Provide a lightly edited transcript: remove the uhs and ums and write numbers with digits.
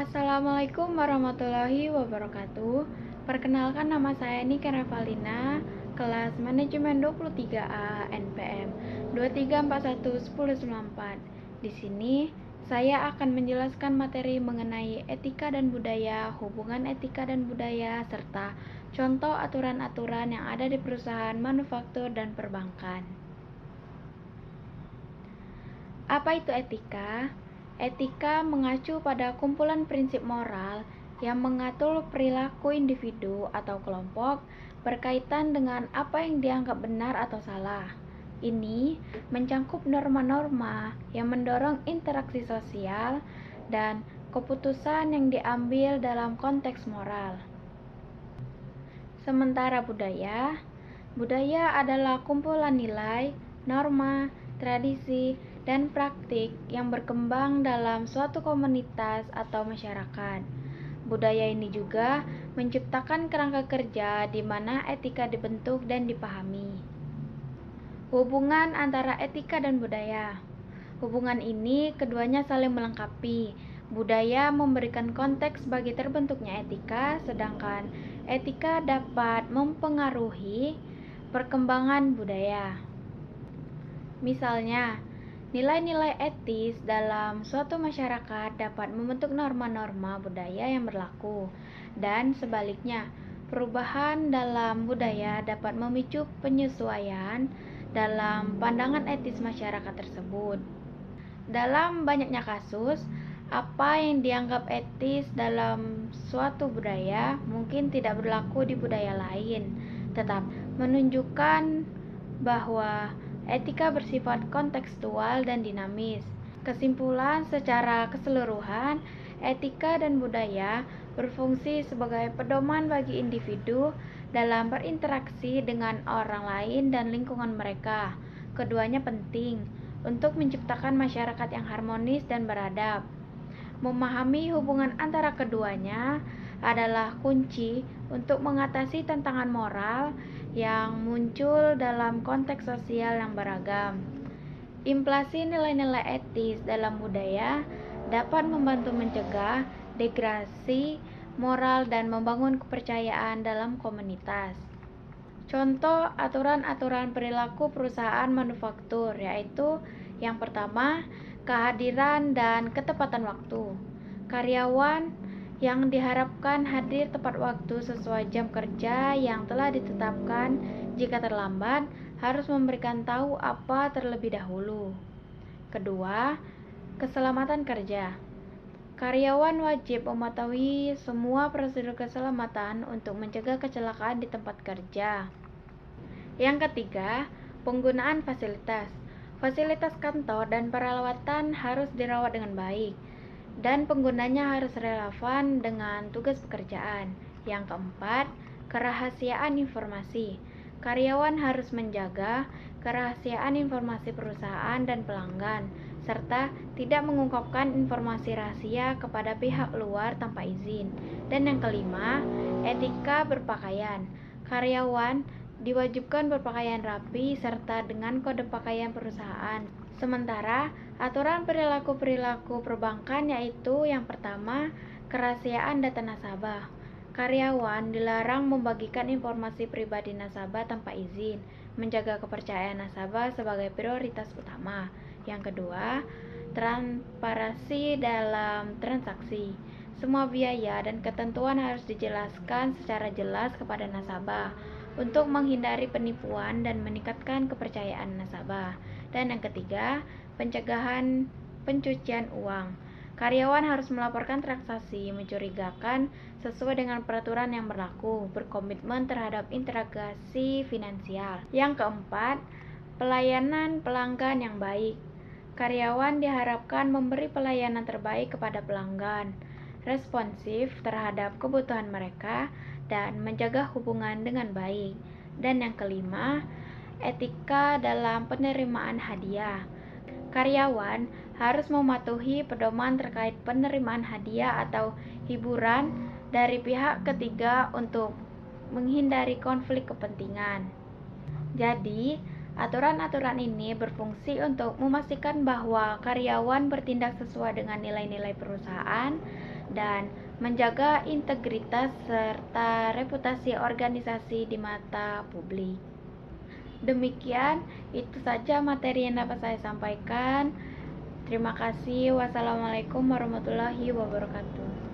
Assalamualaikum warahmatullahi wabarakatuh. Perkenalkan, nama saya Nika Revalina, kelas manajemen 23A NPM 23411094. Di sini saya akan menjelaskan materi mengenai etika dan budaya, hubungan etika dan budaya, serta contoh aturan-aturan yang ada di perusahaan manufaktur dan perbankan. Apa itu etika? Etika mengacu pada kumpulan prinsip moral yang mengatur perilaku individu atau kelompok berkaitan dengan apa yang dianggap benar atau salah. Ini mencangkup norma-norma yang mendorong interaksi sosial dan keputusan yang diambil dalam konteks moral. Sementara budaya adalah kumpulan nilai, norma, tradisi, dan praktik yang berkembang dalam suatu komunitas atau masyarakat. Budaya ini juga menciptakan kerangka kerja di mana etika dibentuk dan dipahami. Hubungan antara etika dan budaya. Hubungan ini keduanya saling melengkapi. Budaya memberikan konteks bagi terbentuknya etika, sedangkan etika dapat mempengaruhi perkembangan budaya. Misalnya, nilai-nilai etis dalam suatu masyarakat dapat membentuk norma-norma budaya yang berlaku, dan sebaliknya, perubahan dalam budaya dapat memicu penyesuaian dalam pandangan etis masyarakat tersebut. Dalam banyaknya kasus, apa yang dianggap etis dalam suatu budaya mungkin tidak berlaku di budaya lain, tetap menunjukkan bahwa etika bersifat kontekstual dan dinamis. Kesimpulan secara keseluruhan, etika dan budaya berfungsi sebagai pedoman bagi individu dalam berinteraksi dengan orang lain dan lingkungan mereka. Keduanya penting untuk menciptakan masyarakat yang harmonis dan beradab. Memahami hubungan antara keduanya adalah kunci untuk mengatasi tantangan moral yang muncul dalam konteks sosial yang beragam. Implikasi nilai-nilai etis dalam budaya dapat membantu mencegah degradasi moral dan membangun kepercayaan dalam komunitas. Contoh aturan-aturan perilaku perusahaan manufaktur yaitu yang pertama, kehadiran dan ketepatan waktu. Karyawan yang diharapkan hadir tepat waktu sesuai jam kerja yang telah ditetapkan. Jika terlambat, harus memberikan tahu apa terlebih dahulu. Kedua, keselamatan kerja. Karyawan wajib mematuhi semua prosedur keselamatan untuk mencegah kecelakaan di tempat kerja. Yang ketiga, penggunaan fasilitas. Fasilitas kantor dan perawatan harus dirawat dengan baik, dan penggunanya harus relevan dengan tugas pekerjaan. Yang keempat, kerahasiaan informasi. Karyawan harus menjaga kerahasiaan informasi perusahaan dan pelanggan, serta tidak mengungkapkan informasi rahasia kepada pihak luar tanpa izin. Dan yang kelima, etika berpakaian. Karyawan diwajibkan berpakaian rapi serta dengan kode pakaian perusahaan. Sementara aturan perilaku perbankan yaitu yang pertama, kerahasiaan data nasabah. Karyawan dilarang membagikan informasi pribadi nasabah tanpa izin, menjaga kepercayaan nasabah sebagai prioritas utama. Yang kedua, transparansi dalam transaksi. Semua biaya dan ketentuan harus dijelaskan secara jelas kepada nasabah untuk menghindari penipuan dan meningkatkan kepercayaan nasabah. Dan yang ketiga, pencegahan pencucian uang. Karyawan harus melaporkan transaksi mencurigakan sesuai dengan peraturan yang berlaku, berkomitmen terhadap integrasi finansial. Yang keempat, pelayanan pelanggan yang baik. Karyawan diharapkan memberi pelayanan terbaik kepada pelanggan, responsif terhadap kebutuhan mereka, dan menjaga hubungan dengan baik. Dan yang kelima, etika dalam penerimaan hadiah. Karyawan harus mematuhi pedoman terkait penerimaan hadiah atau hiburan dari pihak ketiga untuk menghindari konflik kepentingan. Jadi, Aturan-aturan ini berfungsi untuk memastikan bahwa karyawan bertindak sesuai dengan nilai-nilai perusahaan dan menjaga integritas serta reputasi organisasi di mata publik. Demikian, itu saja materi yang dapat saya sampaikan. Terima kasih. Wassalamualaikum warahmatullahi wabarakatuh.